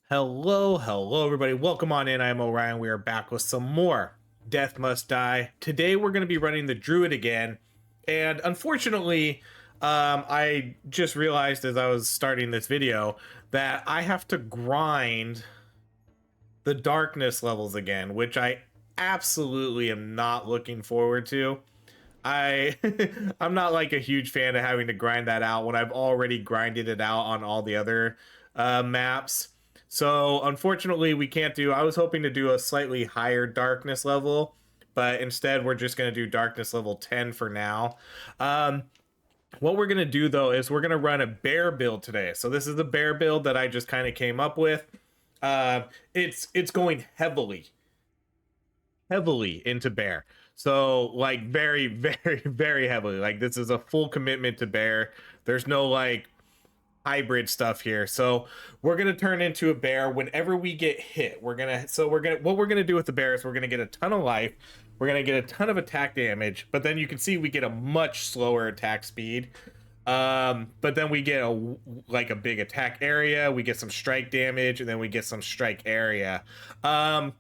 Hello, everybody. Welcome on in. I'm Orion. We are back with some more Death Must Die. Today, we're going to be running the Druid again. And unfortunately, I just realized as I was starting this video that I have to grind the darkness levels again, which I absolutely am not looking forward to. I I'm not like a huge fan of having to grind that out when I've already grinded it out on all the other maps. So unfortunately, we can't do. I was hoping to do a slightly higher darkness level, but instead we're just going to do darkness level 10 for now. Um, what we're going to do though is we're going to run a bear build today. So this is the bear build that I just kind of came up with. It's going heavily into bear. So like very heavily. Like this is a full commitment to bear. There's no like hybrid stuff here. So we're gonna turn into a bear whenever we get hit. What we're gonna do with the bear is we're gonna get a ton of life. We're gonna get a ton of attack damage, but then you can see we get a much slower attack speed. But then we get a big attack area, we get some strike damage, and then we get some strike area. I'm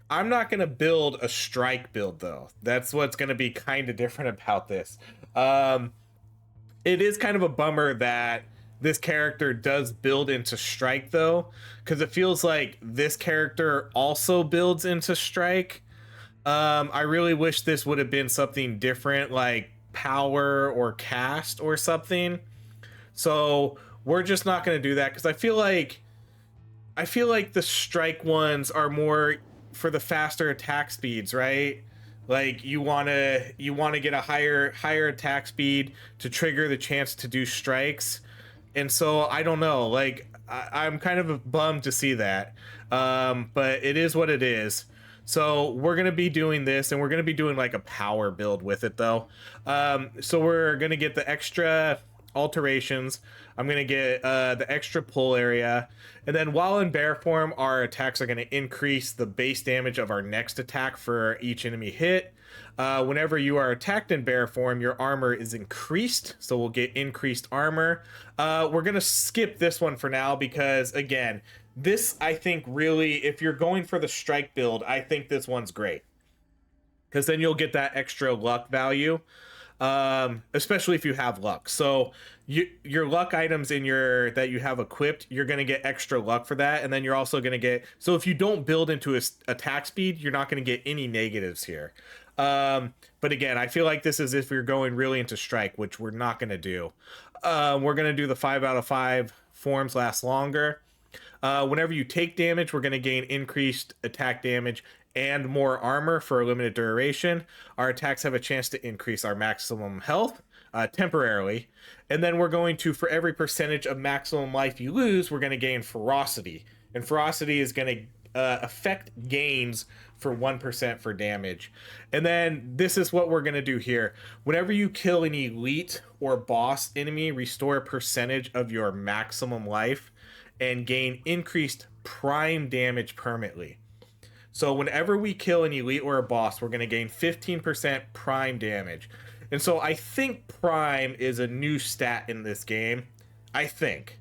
not going to build a strike build though. That's what's going to be kind of different about this. It is kind of a bummer that this character does build into strike though, because it feels like this character also builds into strike. I really wish this would have been something different, like power or cast or something. So we're just not going to do that because I feel like the strike ones are more for the faster attack speeds, right? Like you want to get a higher attack speed to trigger the chance to do strikes. And so I don't know, like I'm kind of bummed to see that. But it is what it is. So we're gonna be doing this, and we're gonna be doing like a power build with it though. So we're gonna get the extra alterations. I'm gonna get the extra pull area, and then while in bear form, our attacks are gonna increase the base damage of our next attack for each enemy hit. Whenever you are attacked in bear form, your armor is increased, so we'll get increased armor. We're gonna skip this one for now because again, this I think really, if you're going for the strike build, I think this one's great because then you'll get that extra luck value, especially if you have luck. So your luck items in your that you have equipped, you're going to get extra luck for that, and then you're also going to get, so if you don't build into a attack speed, you're not going to get any negatives here. But again, I feel like this is if you're going really into strike, which we're not going to do. We're going to do the 5 out of 5 forms last longer. Whenever you take damage, we're going to gain increased attack damage and more armor for a limited duration. Our attacks have a chance to increase our maximum health temporarily. And then we're going to, for every percentage of maximum life you lose, we're going to gain ferocity. And ferocity is going to affect gains for 1% for damage. And then this is what we're going to do here. Whenever you kill an elite or boss enemy, restore a percentage of your maximum life and gain increased prime damage permanently. So whenever we kill an elite or a boss, we're going to gain 15% prime damage. And so I think prime is a new stat in this game. I think.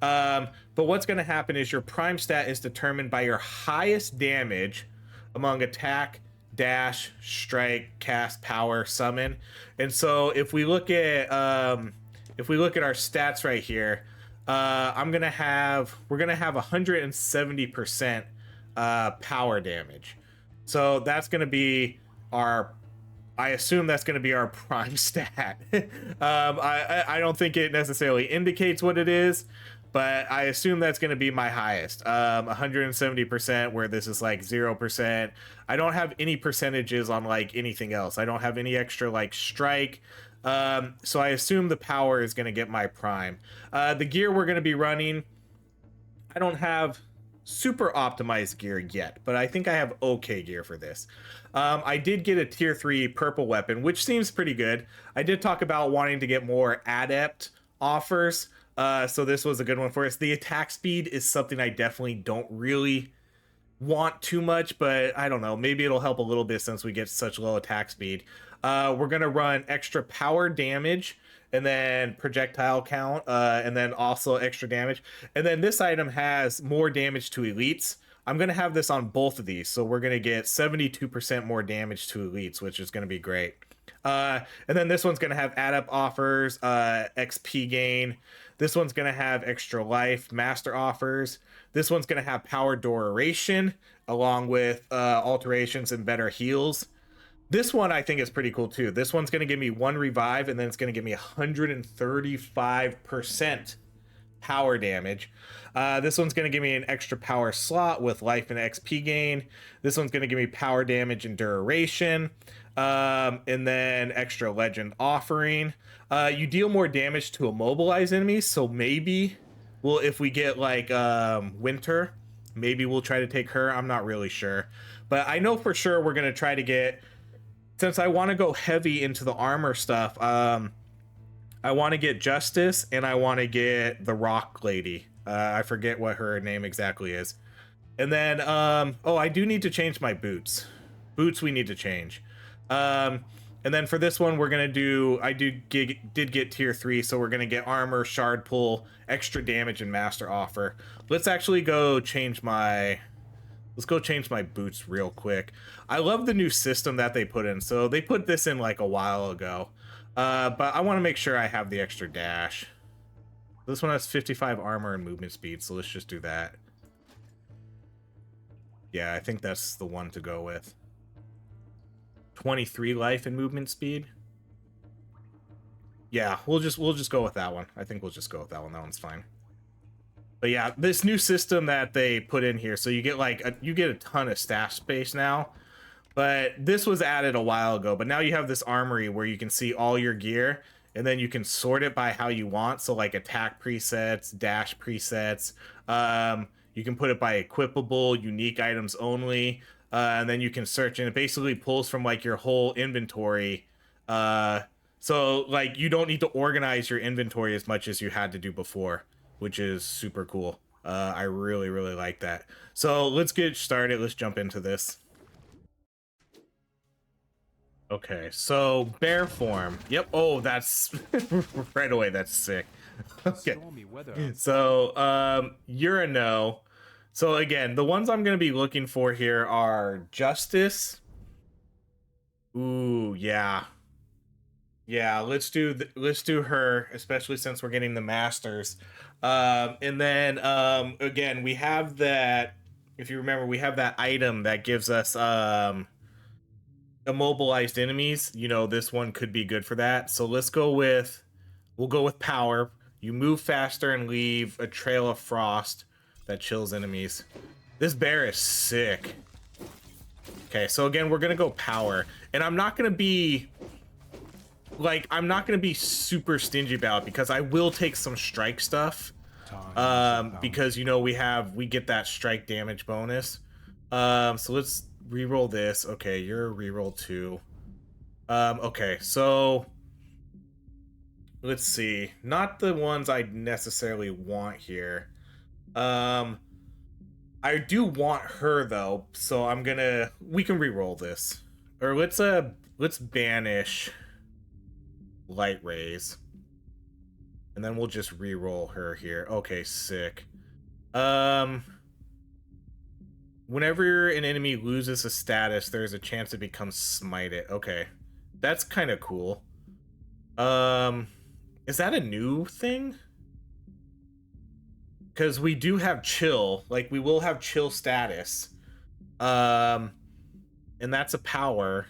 But what's going to happen is your prime stat is determined by your highest damage among attack, dash, strike, cast, power, summon. And so if we look at our stats right here, we're gonna have 170% power damage. So that's gonna be I assume that's gonna be our prime stat. I don't think it necessarily indicates what it is, but I assume that's gonna be my highest. 170%, where this is like 0%. I don't have any percentages on like anything else. I don't have any extra like strike. So I assume the power is going to get my prime. The gear we're going to be running, I don't have super optimized gear yet, but I think I have okay gear for this. I did get a tier 3 purple weapon, which seems pretty good. I did talk about wanting to get more adept offers, so this was a good one for us. The attack speed is something I definitely don't really want too much, but I don't know. Maybe it'll help a little bit since we get such low attack speed. We're gonna run extra power damage and then projectile count, and then also extra damage. And then this item has more damage to elites. I'm gonna have this on both of these, so we're gonna get 72% more damage to elites, which is gonna be great. And then this one's gonna have add up offers, XP gain. This one's gonna have extra life, master offers. This one's gonna have power duration along with alterations and better heals. This one I think is pretty cool too. This one's gonna give me 1 revive, and then it's gonna give me 135% power damage. This one's going to give me an extra power slot with life and XP gain. This one's going to give me power damage and duration. And then extra legend offering. You deal more damage to immobilize enemies, so maybe, well, if we get like winter, maybe we'll try to take her. I'm not really sure. But I know for sure we're going to try to get, since I want to go heavy into the armor stuff, I want to get Justice, and I want to get the Rock Lady. I forget what her name exactly is. And then, oh, I do need to change my boots. Boots we need to change. And then for this one, we're going to do, I did get tier 3, so we're going to get armor, shard pull, extra damage, and master offer. Let's actually go change my, let's go change my boots real quick. I love the new system that they put in. So they put this in like a while ago. But I want to make sure I have the extra dash. This one has 55 armor and movement speed, so let's just do that. Yeah, I think that's the one to go with. 23 life and movement speed. Yeah, we'll just go with that one. I think we'll just go with that one. That one's fine. But yeah, this new system that they put in here, so you get like you get a ton of stash space now. But this was added a while ago, but now you have this armory where you can see all your gear, and then you can sort it by how you want. So like attack presets, dash presets. You can put it by equipable, unique items only, and then you can search, and it basically pulls from like your whole inventory. So like you don't need to organize your inventory as much as you had to do before, which is super cool. I really, really like that. So let's get started. Let's jump into this. Okay, so bear form. Yep. Oh, that's right away. That's sick. Okay. So you're a no. So again, the ones I'm gonna be looking for here are Justice. Ooh, yeah. Yeah, let's do her, especially since we're getting the masters. And then again, we have that, if you remember, we have that item that gives us immobilized enemies. You know, this one could be good for that. So let's go with, we'll go with power. You move faster and leave a trail of frost that chills enemies. This bear is sick. Okay, so again, we're gonna go power, and I'm not gonna be like, I'm not gonna be super stingy about it, because I will take some strike stuff, because you know we get that strike damage bonus. So let's reroll this. Okay, you're a reroll too. Okay, so let's see. Not the ones I necessarily want here. I do want her though, so we can reroll this. Or let's banish light rays. And then we'll just reroll her here. Okay, sick. Whenever an enemy loses a status, there's a chance it becomes smited. Okay. That's kind of cool. Is that a new thing? Because we do have chill. Like, we will have chill status. And that's a power.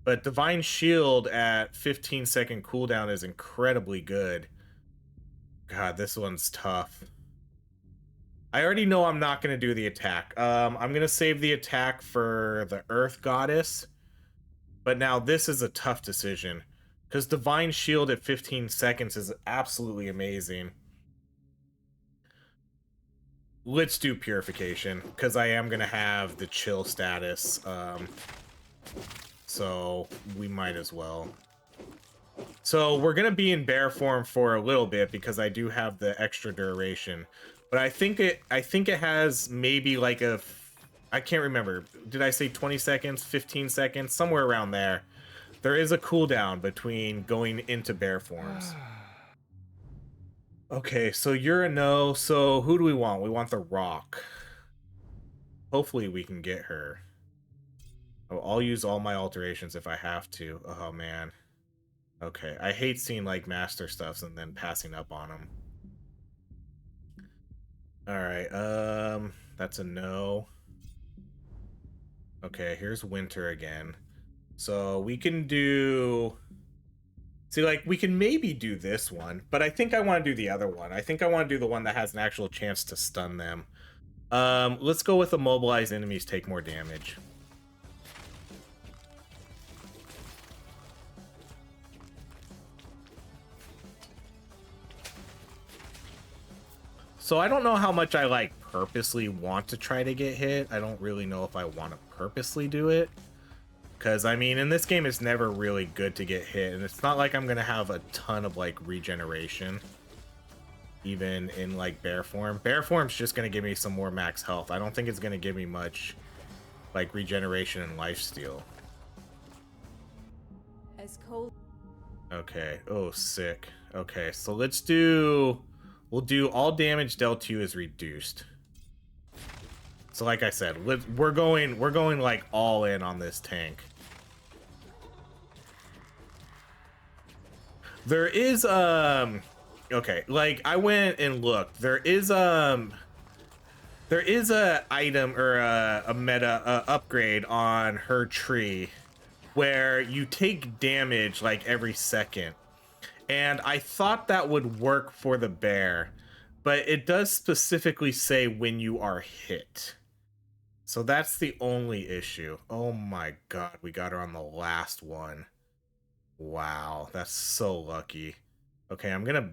But Divine Shield at 15-second cooldown is incredibly good. God, this one's tough. I already know I'm not going to do the attack. I'm going to save the attack for the Earth Goddess. But now this is a tough decision, because Divine Shield at 15 seconds is absolutely amazing. Let's do Purification, because I am going to have the chill status. So we might as well. So we're going to be in bear form for a little bit, because I do have the extra duration. But I think it has maybe like a I can't remember. Did I say 20 seconds, 15 seconds? Somewhere around there. There is a cooldown between going into bear forms. Okay, so you're a no. So who do we want? We want the rock. Hopefully we can get her. Oh, I'll use all my alterations if I have to. Oh, man. Okay, I hate seeing, like, master stuffs and then passing up on them. Alright, that's a no. Okay, here's winter again. So we can do... See, like, we can maybe do this one, but I think I want to do the other one. I think I want to do the one that has an actual chance to stun them. Let's go with immobilized enemies take more damage. So I don't know how much I, like, purposely want to try to get hit. I don't really know if I want to purposely do it. Because, I mean, in this game, it's never really good to get hit. And it's not like I'm going to have a ton of, like, regeneration. Even in, like, bear form. Bear form's just going to give me some more max health. I don't think it's going to give me much, like, regeneration and lifesteal. As cold. Okay. Oh, sick. Okay, so let's do... We'll do all damage dealt to you is reduced. So like I said, we're going like all in on this tank. There is okay, like I went and looked. There is a item or a meta upgrade on her tree where you take damage like every second. And I thought that would work for the bear, but it does specifically say when you are hit. So that's the only issue. Oh my god, we got her on the last one. Wow, that's so lucky. Okay, I'm gonna...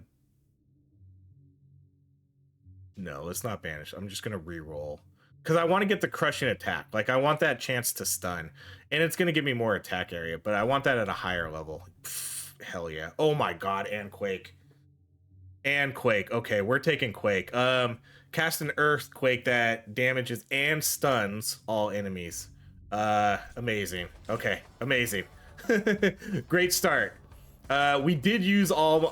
No, let's not banish. I'm just gonna re-roll. Because I want to get the crushing attack. Like, I want that chance to stun. And it's gonna give me more attack area, but I want that at a higher level. Pff, hell yeah. Oh my god, and Quake. And Quake. Okay, we're taking Quake. Cast an Earthquake that damages and stuns all enemies. Amazing. Okay, amazing. Great start. I did use all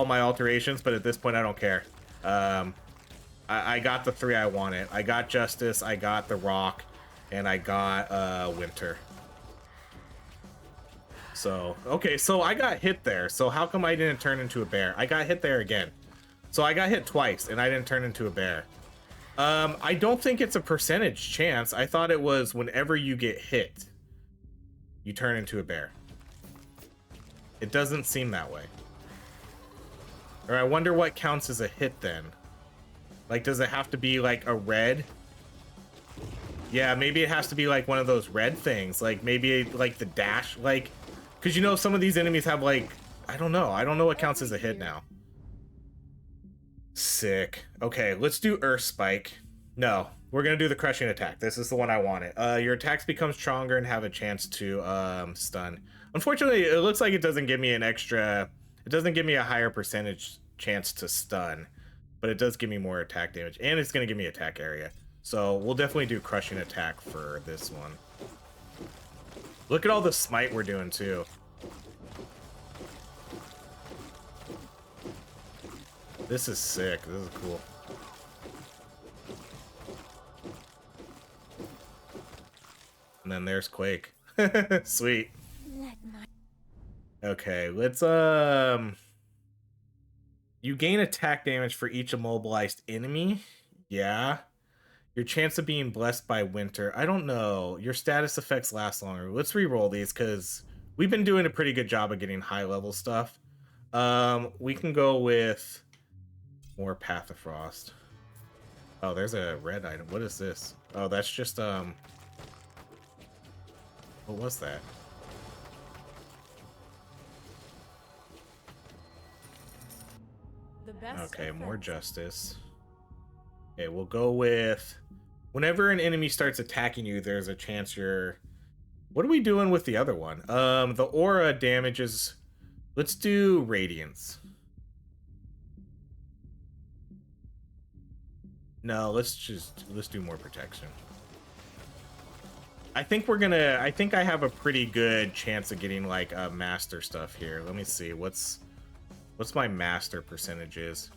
my alterations, but at this point I don't care. I got the 3 I wanted. I got Justice, I got the Rock, and I got Winter. So, okay, so I got hit there. So how come I didn't turn into a bear? I got hit there again. So I got hit twice, and I didn't turn into a bear. I don't think it's a percentage chance. I thought it was whenever you get hit, you turn into a bear. It doesn't seem that way. Or I wonder what counts as a hit then. Like, does it have to be like a red? Yeah, maybe it has to be like one of those red things. Like maybe like the dash, like, because you know some of these enemies have like, I don't know what counts as a hit now. Sick. Okay, let's do Earth Spike. No, we're gonna do the crushing attack. This is the one I wanted. Your attacks become stronger and have a chance to stun. Unfortunately, it looks like it doesn't give me an extra. It doesn't give me a higher percentage chance to stun, but it does give me more attack damage, and it's gonna give me attack area. So we'll definitely do crushing attack for this one. Look at all the smite we're doing too. This is sick. This is cool. And then there's Quake. Sweet. Okay, let's you gain attack damage for each immobilized enemy. Yeah. Your chance of being blessed by winter. I don't know. Your status effects last longer. Let's re-roll these because we've been doing a pretty good job of getting high level stuff. We can go with more Path of Frost. Oh, there's a red item. What is this? Oh, that's just what was that? Okay, more justice. Okay, we'll go with whenever an enemy starts attacking you, there's a chance you're... What are we doing with the other one? The aura damages... Let's do Radiance. No, let's do more protection. I think we're gonna, I think I have a pretty good chance of getting like master stuff here. Let me see, what's my master percentages?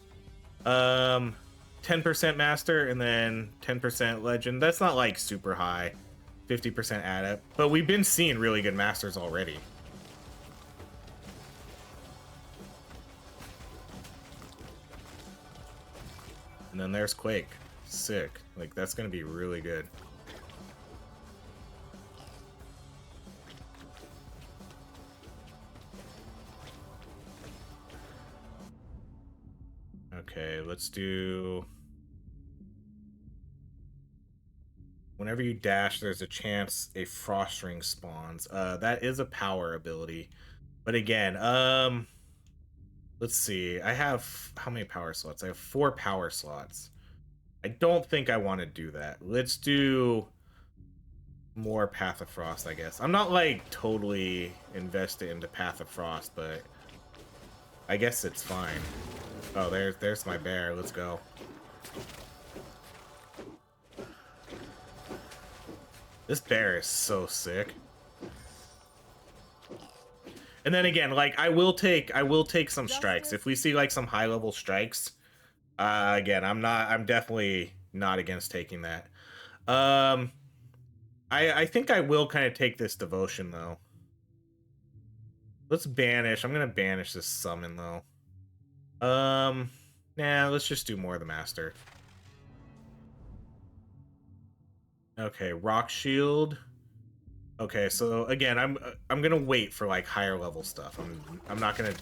10% master and then 10% legend. That's not like super high. 50% adept, but we've been seeing really good masters already. And then there's Quake. Sick. Like, that's gonna be really good. Okay, let's do... Whenever you dash, there's a chance a frost ring spawns. That is a power ability. But again, let's see. I have... How many power slots? I have 4 power slots. I don't think I want to do that. Let's do more Path of Frost, I guess. I'm not, like, totally invested into Path of Frost, but I guess it's fine. Oh, there's my bear. Let's go. This bear is so sick. And then again, like, I will take some strikes. If we see, like, some high-level strikes, again, I'm definitely not against taking that. I think I will kind of take this devotion, though. Let's banish. I'm gonna banish this summon, though. Nah, let's just do more of the master. Okay, rock shield. Okay, so again, I'm gonna wait for like higher level stuff. I'm not gonna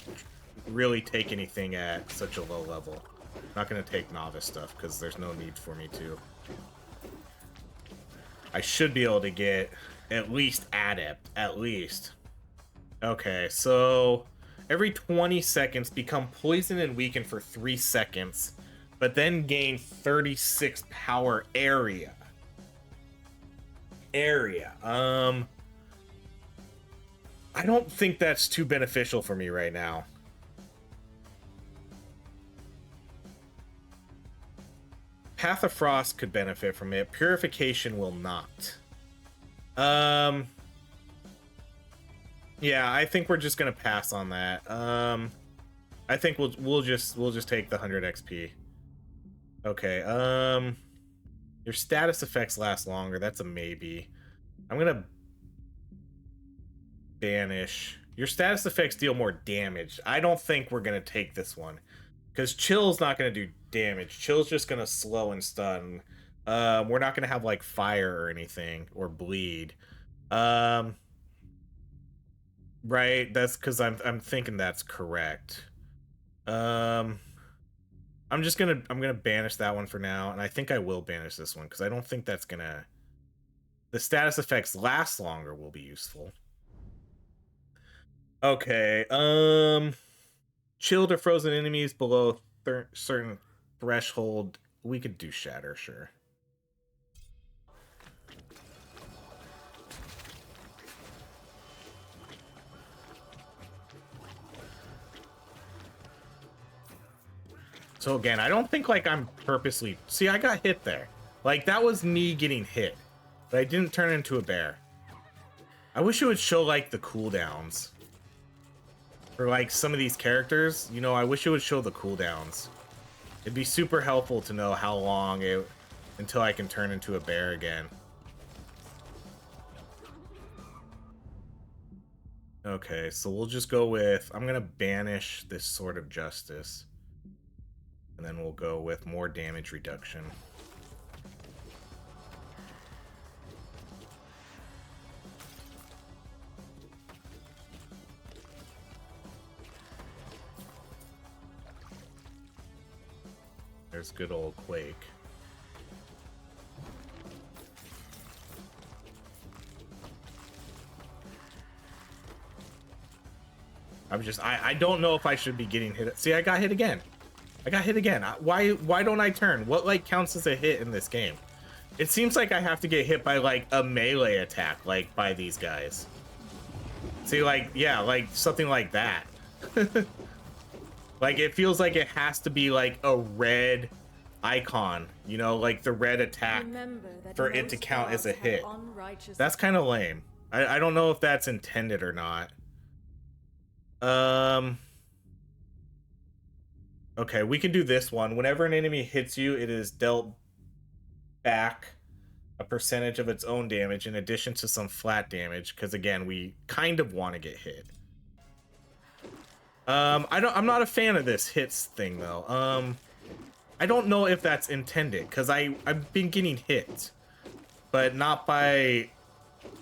really take anything at such a low level. I'm not gonna take novice stuff because there's no need for me to. I should be able to get at least adept, at least. Okay, so every 20 seconds become poisoned and weakened for 3 seconds, but then gain 36 power area. I don't think that's too beneficial for me right now. Path of Frost could benefit from it. Purification will not. Yeah, I think we're just gonna pass on that. I think we'll just take the 100 XP. Okay. Your status effects last longer. That's a maybe. I'm gonna banish. Your status effects deal more damage. I don't think we're gonna take this one because Chill's not gonna do damage. Chill's just gonna slow and stun. We're not gonna have like fire or anything or bleed. Right, that's because I'm thinking that's correct. I'm gonna banish that one for now, and I think I will banish this one because I don't think that's gonna. The status effects last longer will be useful. Okay, chilled or frozen enemies below certain threshold. We could do shatter, sure. So again, I don't think like I'm purposely... See, I got hit there. Like, that was me getting hit. But I didn't turn into a bear. I wish it would show like the cooldowns. For like some of these characters, you know, I wish it would show the cooldowns. It'd be super helpful to know how long until I can turn into a bear again. Okay, so we'll just go with... I'm gonna banish this Sword of Justice. And then we'll go with more damage reduction. There's good old Quake. I don't know if I should be getting hit. See, I got hit again. I got hit again. Why don't I turn? What like counts as a hit in this game? It seems like I have to get hit by like a melee attack, like by these guys. See, like, yeah, like something like that. Like, it feels like it has to be like a red icon, you know, like the red attack for it to count as a hit. That's kind of lame. I don't know if that's intended or not. Okay, we can do this one. Whenever an enemy hits you, it is dealt back a percentage of its own damage in addition to some flat damage, because again, we kind of want to get hit. I'm not a fan of this hits thing though. I don't know if that's intended, because I've been getting hit, but not by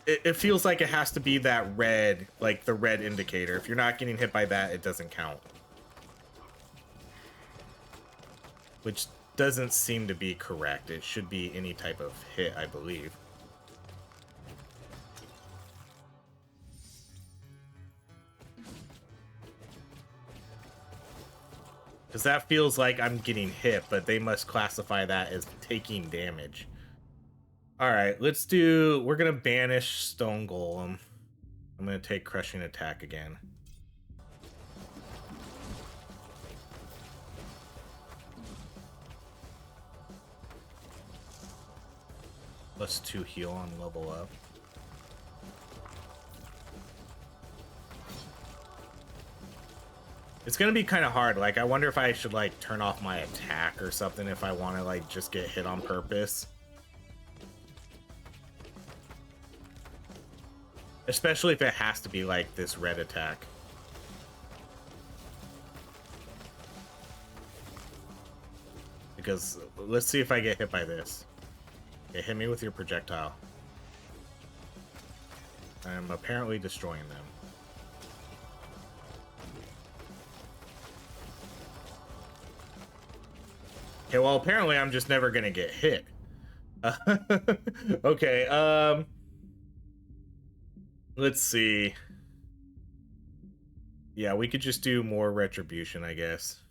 it feels like it has to be that red, like the red indicator. If you're not getting hit by that, it doesn't count. Which doesn't seem to be correct. It should be any type of hit, I believe. Because that feels like I'm getting hit, but they must classify that as taking damage. Alright, let's do... We're going to banish Stone Golem. I'm going to take Crushing Attack again. +2 heal on level up. It's gonna be kind of hard. Like, I wonder if I should, like, turn off my attack or something if I want to, like, just get hit on purpose. Especially if it has to be, like, this red attack. Because, let's see if I get hit by this. Okay, hit me with your projectile. I'm apparently destroying them. Okay, well, apparently I'm just never gonna get hit. Okay, let's see. Yeah, we could just do more retribution, I guess.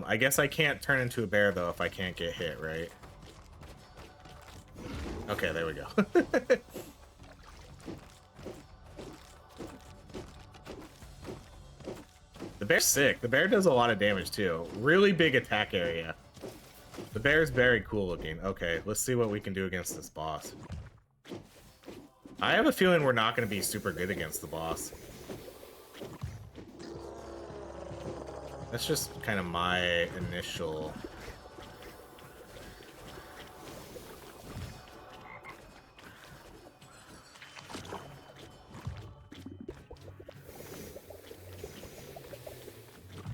I guess I can't turn into a bear, though, if I can't get hit, right? Okay, there we go. The bear's sick. The bear does a lot of damage, too. Really big attack area. The bear's very cool looking. Okay, let's see what we can do against this boss. I have a feeling we're not going to be super good against the boss. That's just kind of my initial...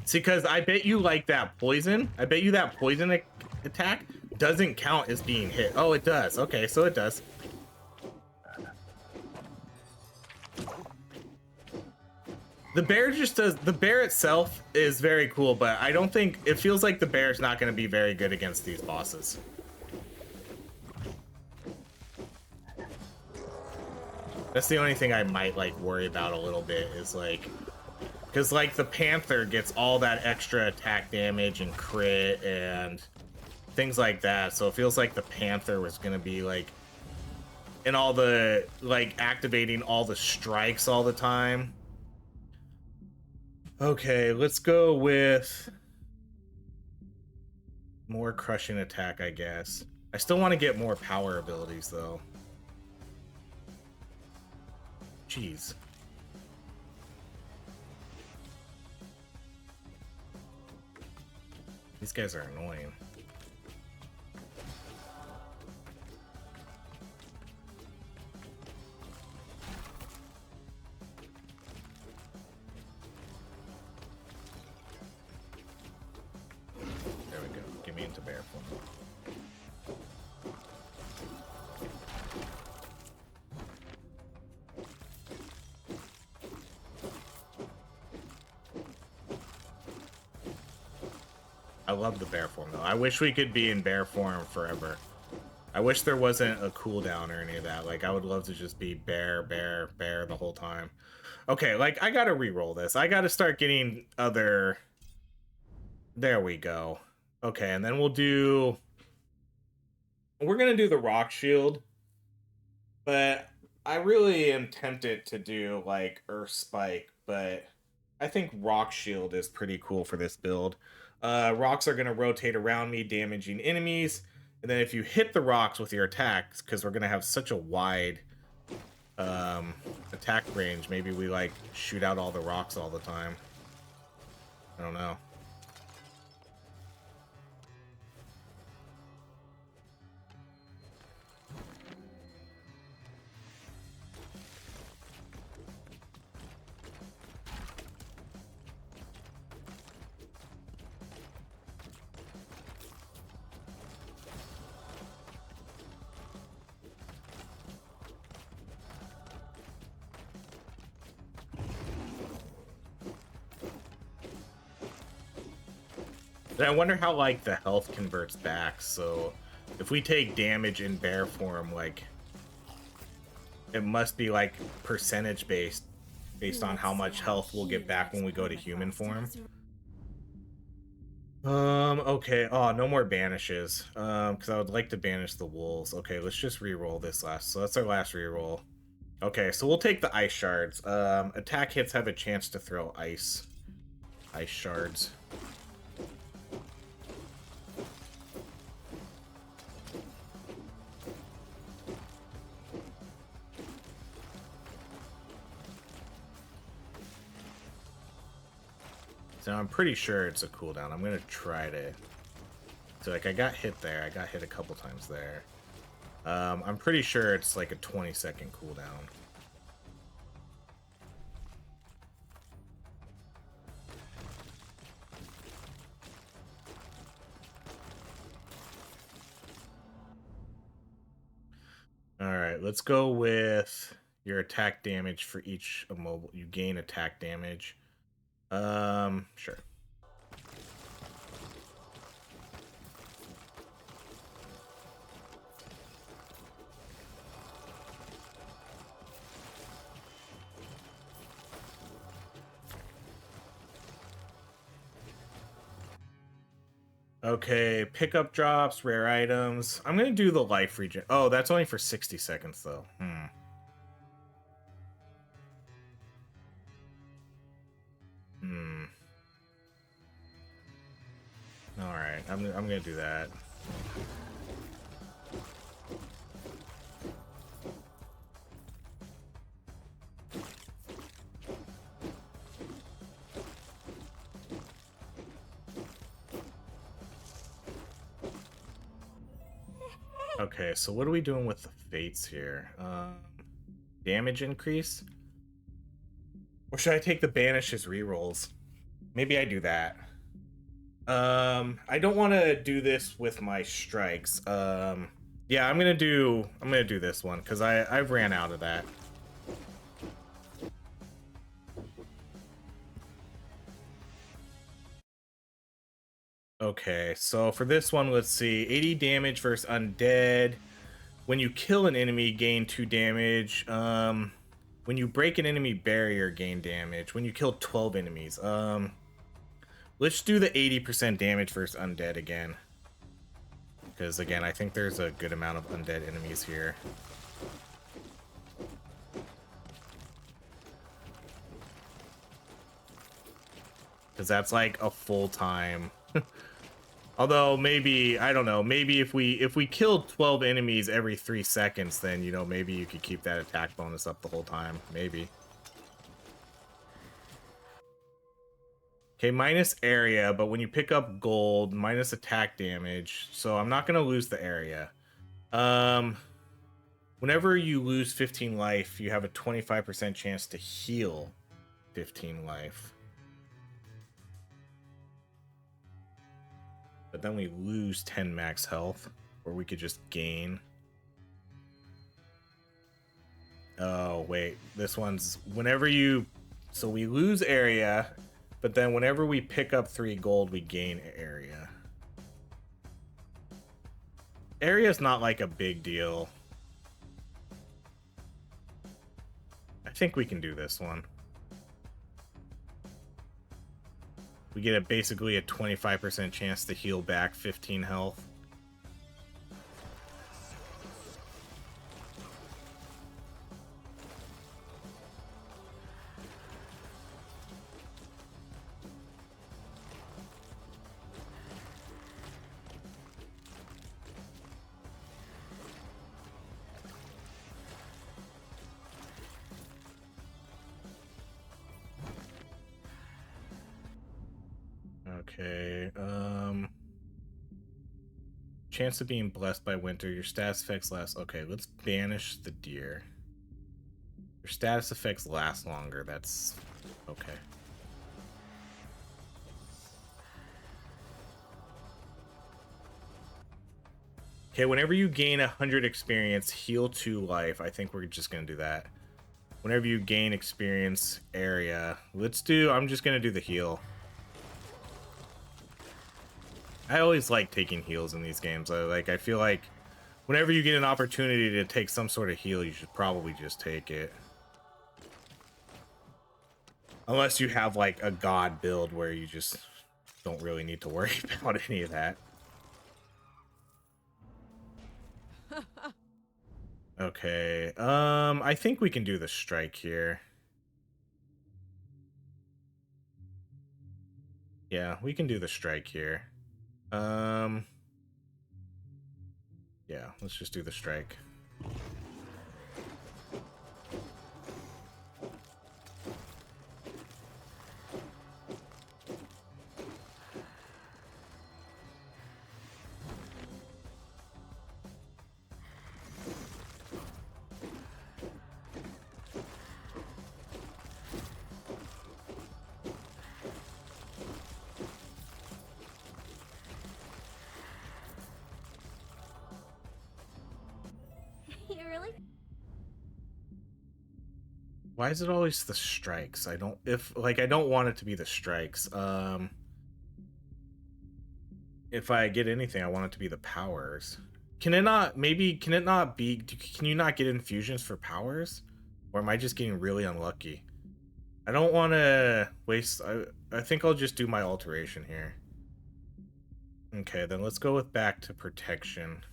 See, because I bet you like that poison. I bet you that poison attack doesn't count as being hit. Oh, it does. Okay, so it does. The bear just does... The bear itself is very cool, but I don't think... It feels like the bear's not going to be very good against these bosses. That's the only thing I might, like, worry about a little bit is, like... Because, like, the Panther gets all that extra attack damage and crit and things like that. So it feels like the Panther was going to be, like... And all the... Like, activating all the strikes all the time. Okay, let's go with... More Crushing Attack, I guess. I still want to get more power abilities, though. Jeez. These guys are annoying. There we go. Get me into bear form. I love the bear form, though. I wish we could be in bear form forever. I wish there wasn't a cooldown or any of that. Like, I would love to just be bear, bear, bear the whole time. Okay, like, I gotta re-roll this. I gotta start getting other... There we go. Okay, and then we'll do... We're gonna do the rock shield. But I really am tempted to do, like, Earth Spike, but... I think rock shield is pretty cool for this build. Rocks are going to rotate around me, damaging enemies. And then if you hit the rocks with your attacks, because we're going to have such a wide attack range, maybe we like shoot out all the rocks all the time. I don't know. And I wonder how like the health converts back. So if we take damage in bear form, like it must be like percentage based on how much health we'll get back when we go to human form. Okay. Oh, no more banishes. Because I would like to banish the wolves. Okay, let's just re-roll this last. So that's our last re-roll. Okay, so we'll take the ice shards. Attack hits have a chance to throw ice shards. So I'm pretty sure it's a cooldown. I'm gonna try to. So like I got hit there. I got hit a couple times there. I'm pretty sure it's like a 20-second cooldown. All right, let's go with your attack damage for each immobile. You gain attack damage. Sure. Okay, pickup drops, rare items. I'm gonna do the life regen. Oh, that's only for 60 seconds though. All right, I'm gonna do that. Okay, so what are we doing with the fates here? Damage increase? Or should I take the banishes rerolls? Maybe I do that. I don't want to do this with my strikes. Yeah, I'm gonna do this one because I've ran out of that. Okay, so for this one, let's see. 80 damage versus undead. When you kill an enemy, gain 2 damage. When you break an enemy barrier, gain damage. When you kill 12 enemies. Let's do the 80% damage versus undead again. Because again, I think there's a good amount of undead enemies here. Because that's like a full-time... Although maybe, I don't know, maybe if we killed 12 enemies every 3 seconds, then, you know, maybe you could keep that attack bonus up the whole time. Maybe. Okay, minus area, but when you pick up gold, minus attack damage. So I'm not going to lose the area. Whenever you lose 15 life, you have a 25% chance to heal 15 life. But then we lose 10 max health, or we could just gain. Oh, wait. This one's whenever you... So we lose area, but then whenever we pick up 3 gold, we gain area. Area's not like a big deal. I think we can do this one. We get basically a 25% chance to heal back 15 health. Okay, chance of being blessed by winter. Your status effects last. Okay, let's banish the deer. Your status effects last longer. That's okay. Okay, whenever you gain 100 experience, heal 2 life. I think we're just gonna do that. Whenever you gain experience area, I'm just gonna do the heal. I always like taking heals in these games. I feel like whenever you get an opportunity to take some sort of heal, you should probably just take it. Unless you have like a god build where you just don't really need to worry about any of that. Okay, I think we can do the strike here. Yeah, we can do the strike here. Yeah, let's just do the strike. Why is it always the strikes? I don't want it to be the strikes. If I get anything, I want it to be the powers. Can it not be, can you not get infusions for powers? Or am I just getting really unlucky? I don't want to waste, I think I'll just do my alteration here. Okay, then let's go with back to protection.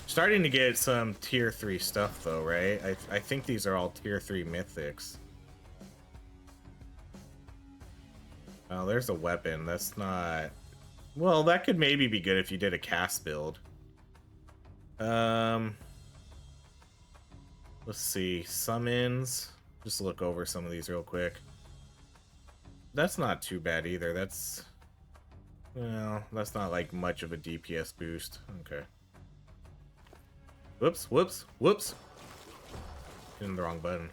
Starting to get some tier 3 stuff though, right? I think these are all tier 3 mythics. Oh, there's a weapon. That's not... Well, that could maybe be good if you did a cast build. Let's see. Summons. Just look over some of these real quick. That's not too bad either. That's... Well, that's not like much of a DPS boost. Okay. Whoops, whoops, whoops. Hitting the wrong button.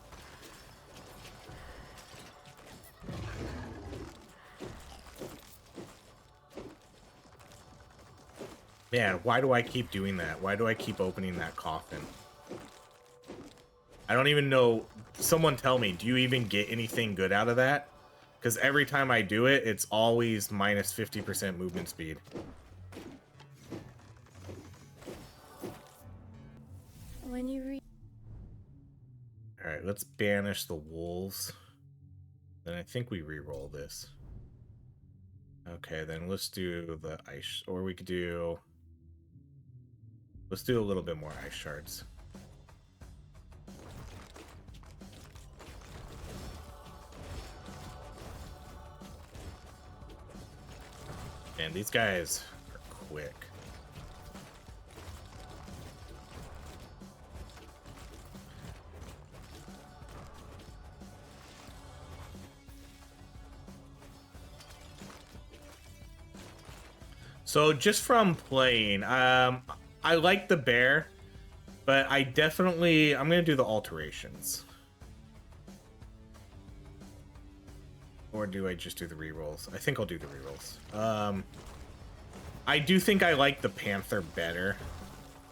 Man, why do I keep doing that? Why do I keep opening that coffin? I don't even know. Someone tell me, do you even get anything good out of that? Because every time I do it, it's always minus 50% movement speed. When you read... Alright, let's banish the wolves. Then I think we re-roll this. Okay, then let's do the ice, or we could do... Let's do a little bit more ice shards. And these guys are quick. So just from playing, I like the bear, but I'm gonna do the alterations. Or do I just do the rerolls? I think I'll do the rerolls. I do think I like the panther better.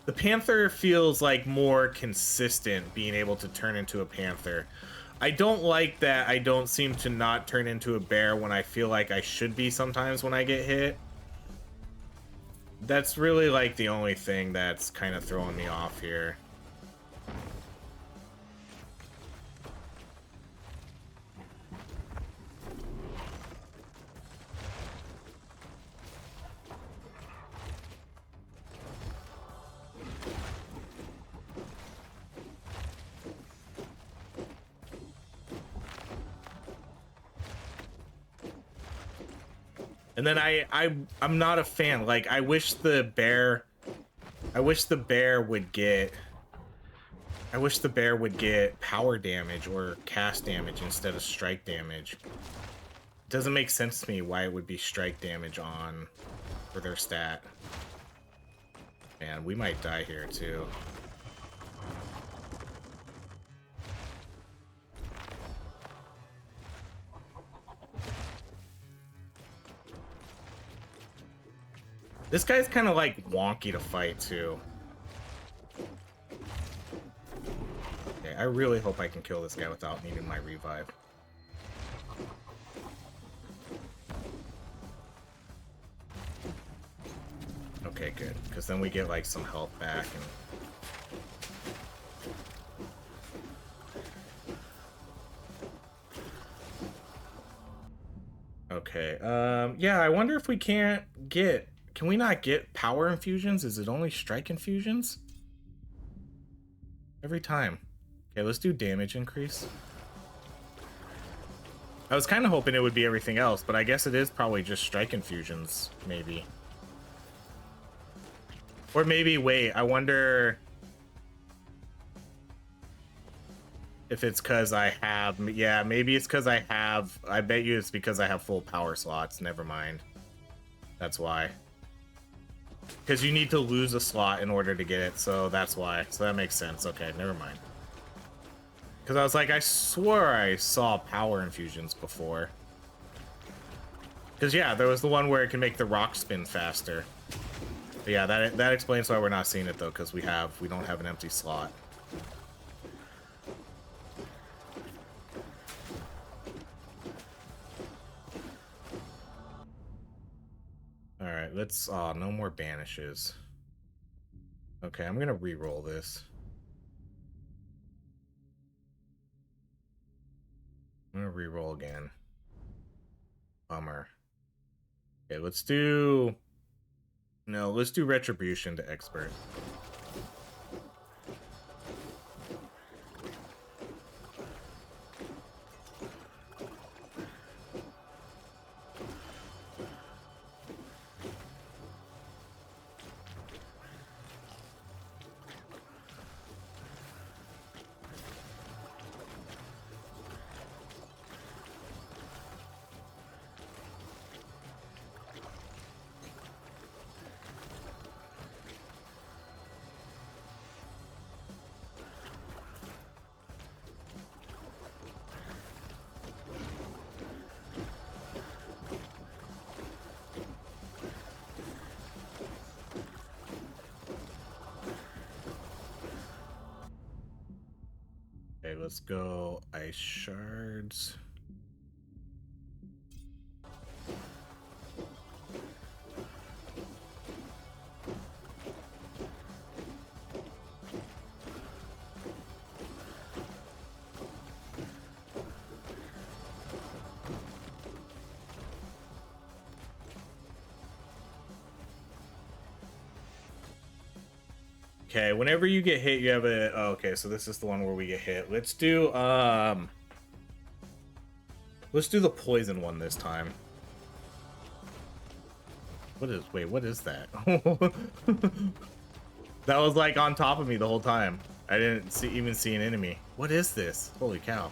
The panther feels like more consistent, being able to turn into a panther. I don't like that I don't seem to not turn into a bear when I feel like I should be sometimes when I get hit. That's really like the only thing that's kind of throwing me off here. And then I'm not a fan. Like, I wish the bear would get I wish the bear would get power damage or cast damage instead of strike damage. It doesn't make sense to me why it would be strike damage on for their stat. Man, we might die here too. This guy's kind of like wonky to fight too. Okay, I really hope I can kill this guy without needing my revive. Okay, good, because then we get like some health back and okay, yeah, I wonder if we can't get... Can we not get power infusions? Is it only strike infusions? Every time. Okay, let's do damage increase. I was kind of hoping it would be everything else, but I guess it is probably just strike infusions, maybe. Or maybe, wait, I wonder... if it's because I have... Yeah, maybe it's because I have... I bet you it's because I have full power slots. Never mind. That's why. Because you need to lose a slot in order to get it, so that's why. So that makes sense. Okay, never mind. Because I was like, I swore I saw power infusions before. Because, yeah, there was the one where it can make the rock spin faster. But yeah, that explains why we're not seeing it, though, because we don't have an empty slot. Alright, let's... no more banishes. Okay, I'm gonna re-roll this. I'm gonna re-roll again. Bummer. Okay, let's do... No, let's do Retribution to Expert. Okay, let's go Ice Shards. Okay, whenever you get hit, you have a... Oh, okay, so this is the one where we get hit. Let's do the poison one this time. Wait, what is that? That was like on top of me the whole time. I didn't even see an enemy. What is this? Holy cow.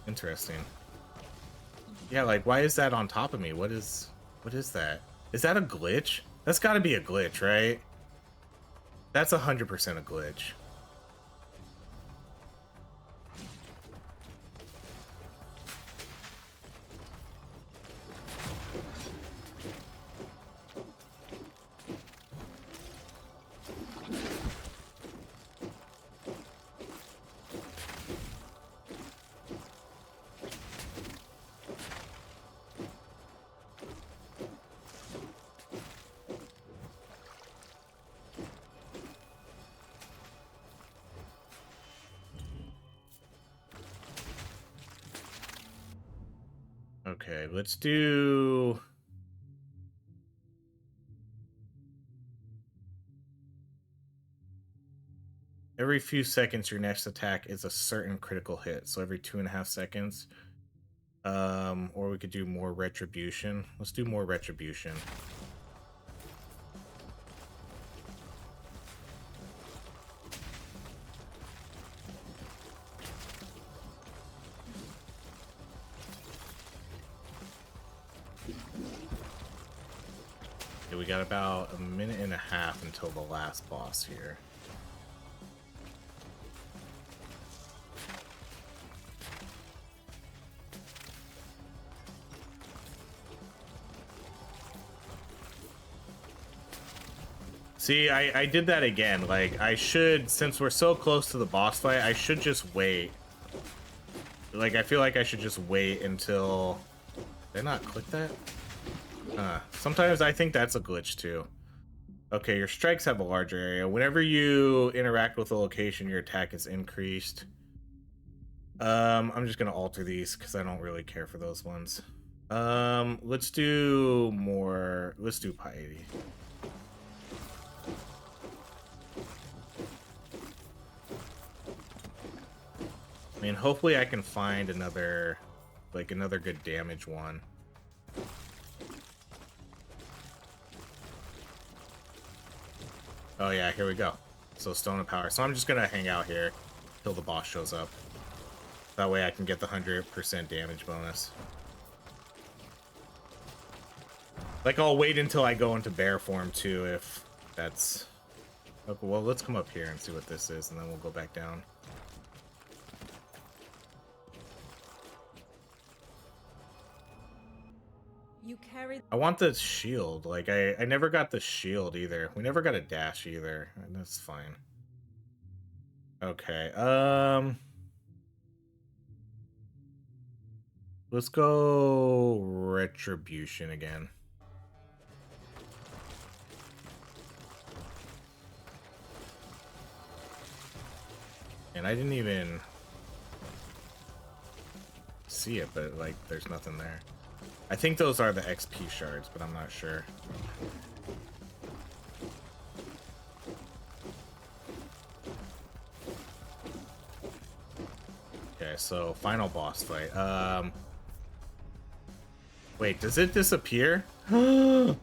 Interesting. Yeah, like, why is that on top of me? What is that? Is that a glitch? That's gotta be a glitch, right? That's 100% a glitch. Okay, let's do... Every few seconds, your next attack is a certain critical hit. So every 2.5 seconds. Or we could do more retribution. Let's do more retribution. Okay, we got about a minute and a half until the last boss here. See, I did that again. Like, I should, since we're so close to the boss fight, I should just wait. Like, I feel like I should just wait until... Did I not click that? Sometimes I think that's a glitch, too. Okay, your strikes have a larger area. Whenever you interact with a location, your attack is increased. I'm just gonna alter these, because I don't really care for those ones. Let's do more... Let's do piety. I mean, hopefully I can find another, like, another good damage one. Oh yeah, here we go. So Stone of Power. So I'm just gonna hang out here till the boss shows up. That way I can get the 100% damage bonus. Like, I'll wait until I go into bear form too, if that's... Okay, well, let's come up here and see what this is, and then we'll go back down. You carried. I want the shield. Like, I never got the shield either. We never got a dash either. That's fine. Okay, let's go Retribution again. And I didn't even see it, but, like, there's nothing there. I think those are the XP shards, but I'm not sure. Okay, so final boss fight. Wait, does it disappear? That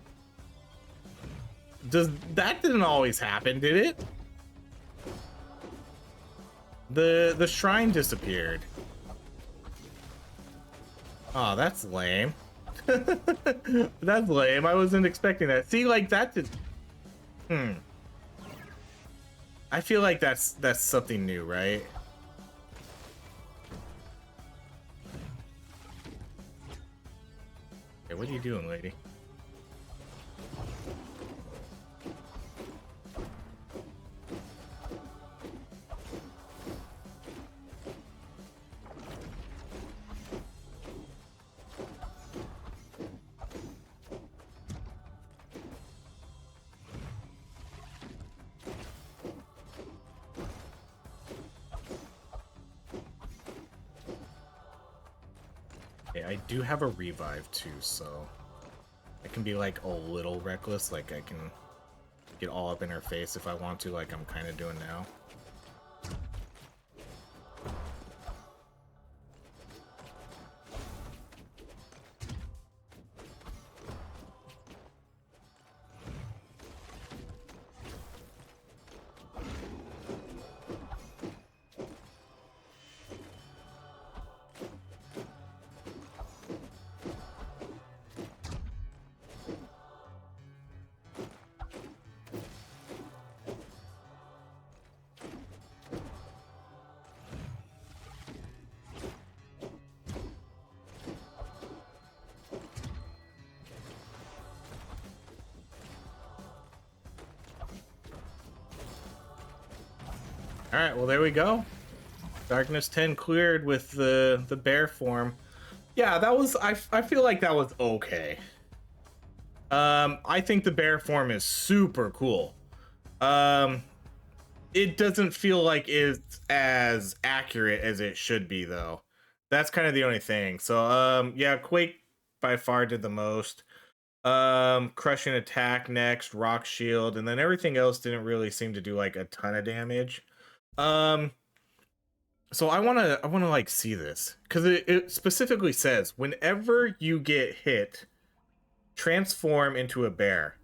didn't always happen, did it? The shrine disappeared. Oh, that's lame. That's lame. I wasn't expecting that. See, like, that did... I feel like that's something new, right? Hey, what are you doing, lady? I do have a revive too, so I can be like a little reckless, like I can get all up in her face if I want to, like I'm kind of doing now. Alright, well there we go. Darkness 10 cleared with the bear form. Yeah, that was I feel like that was okay. I think the bear form is super cool. It doesn't feel like it's as accurate as it should be though. That's kind of the only thing. So yeah, Quake by far did the most. Crushing attack next, rock shield, and then everything else didn't really seem to do like a ton of damage. So I wanna like see this because it specifically says whenever you get hit, transform into a bear.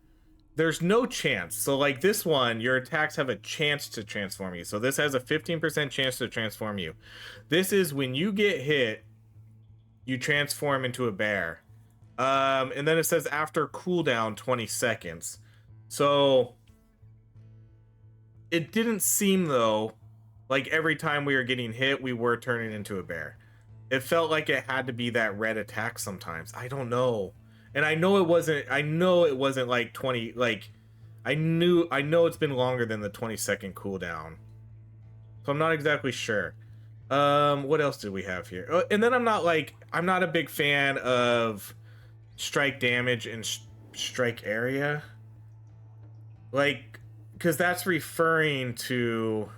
There's no chance. So like this one, your attacks have a chance to transform you. So this has a 15% chance to transform you. This is when you get hit, you transform into a bear. And then it says after cooldown 20 seconds. So it didn't seem though like every time we were getting hit, we were turning into a bear. It felt like it had to be that red attack sometimes. I don't know. And I know it wasn't like 20 like I know it's been longer than the 20-second cooldown. So I'm not exactly sure. What else do we have here? And then I'm not a big fan of strike damage and strike area. Like cuz that's referring to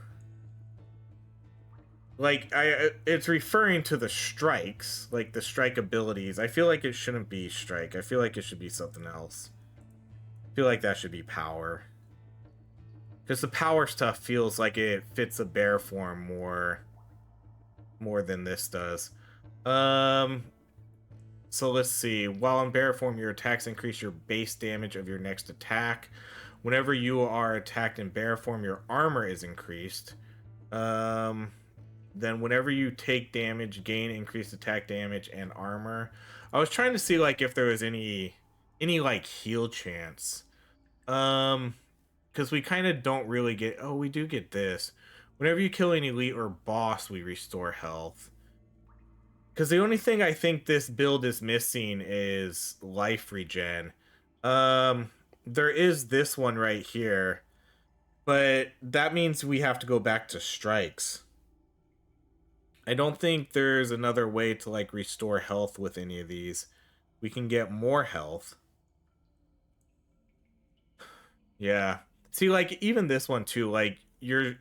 it's referring to the strikes, like the strike abilities. I feel like it shouldn't be strike. I feel like it should be something else. I feel like that should be power. Because the power stuff feels like it fits a bear form more than this does. Um so let's see. While in bear form, your attacks increase your base damage of your next attack. Whenever you are attacked in bear form, your armor is increased. Um Then whenever you take damage, gain increased attack damage and armor. I was trying to see like if there was any like heal chance. Um because we kind of don't really get. Oh, we do get this. Whenever you kill an elite or boss, we restore health. Because the only thing I think this build is missing is life regen. There is this one right here, but that means we have to go back to strikes. I don't think there's another way to like restore health with any of these. We can get more health. Yeah. See, like even this one too, like your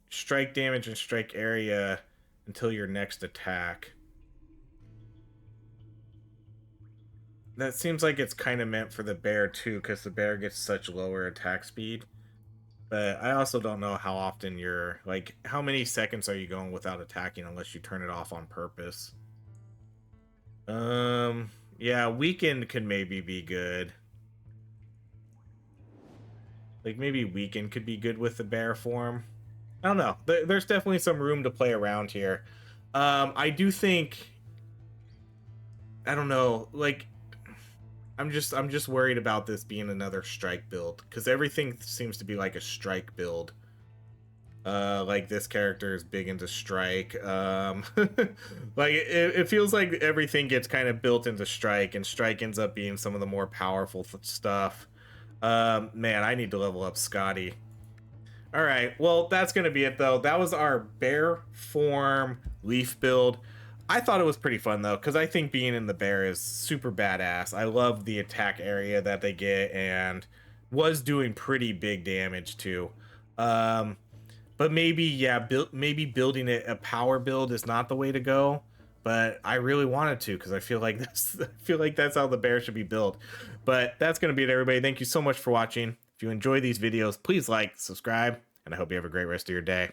strike damage and strike area until your next attack. That seems like it's kind of meant for the bear too, because the bear gets such lower attack speed. But I also don't know how often you're like, how many seconds are you going without attacking unless you turn it off on purpose? Yeah, weakened could maybe be good. Like maybe weakened could be good with the bear form. I don't know. There's definitely some room to play around here. I do think I don't know. Like I'm just worried about this being another strike build because everything seems to be like a strike build. Like this character is big into strike. Like it feels like everything gets kind of built into strike, and strike ends up being some of the more powerful stuff. Man, I need to level up Scotty. All right, well that's gonna be it though. That was our bear form leaf build. I thought it was pretty fun though, because I think being in the bear is super badass. I love the attack area that they get, and was doing pretty big damage too. Um, but maybe yeah, maybe building it a power build is not the way to go. But I really wanted to because I feel like this. I feel like that's how the bear should be built. But that's gonna be it, everybody. Thank you so much for watching. If you enjoy these videos, please like, subscribe, and I hope you have a great rest of your day.